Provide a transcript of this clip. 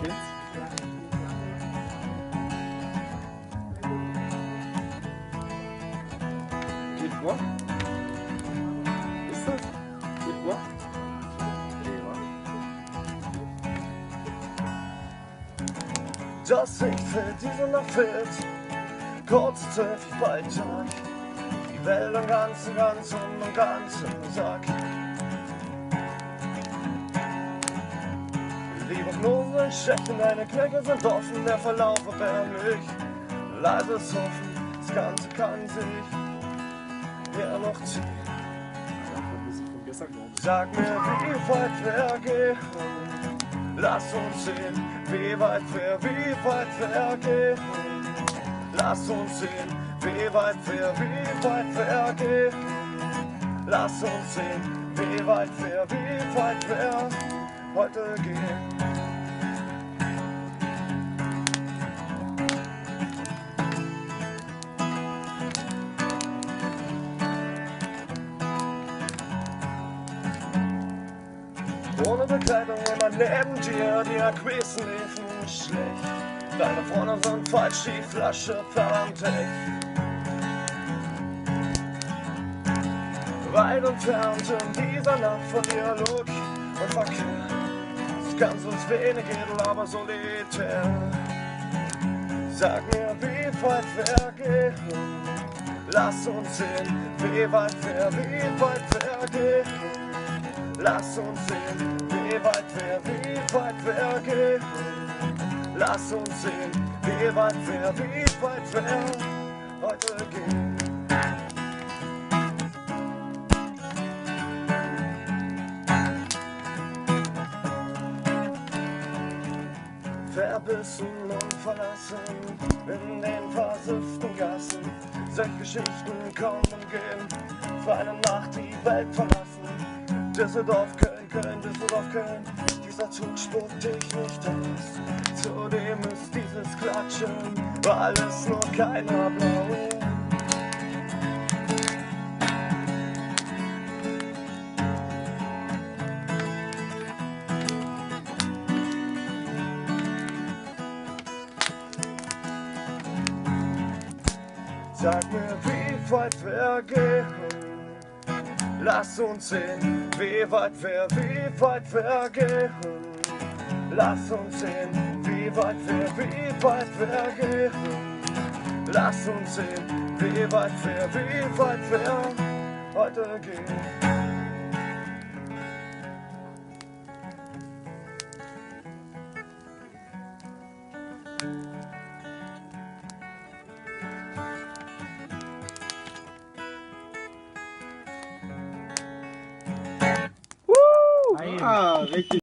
Kids. Geht vor? Ist das? Geht vor? Das Sichtfeld dieser Nacht fehlt, kurze Zeit bald Tag. Die Welt am ganzen Sack. Die Prognosen stechen, deine Knöchel sind offen, der Verlauf wäre mich. Leises Hoffen, das Ganze kann sich ja noch ziehen. Sag mir, wie weit wir gehen, lass uns sehen, wie weit wir gehen. Lass uns sehen, wie weit wir gehen. Lass uns sehen, wie weit wir heute gehen. Ohne Bekleidung immer neben dir, die Akquisen liefen schlecht. Deine Freunde sind falsch, die Flasche verrannt echt. Weit entfernt in dieser Nacht von Dialog und Verkehr. Es kann uns wenig edel, aber solitär. Sag mir, wie weit wir gehen. Lass uns sehen, wie weit wir gehen. Lass uns sehen, wie weit wir gehen. Lass uns sehen, wie weit wir heute gehen. Verbissen und verlassen in den versifften Gassen. Solche Geschichten kommen und gehen, für eine Nacht die Welt verlassen. Düsseldorf, Köln, Düsseldorf, Köln. Dieser Zug spuckt dich nicht aus. Zudem ist dieses Klatschen alles nur kein Applaus. Sag mir, wie weit wir gehen. Lass uns sehen, wie weit wir gehen. Lass uns sehen, wie weit wir gehen. Lass uns sehen, wie weit wir heute gehen. Ah, richtig.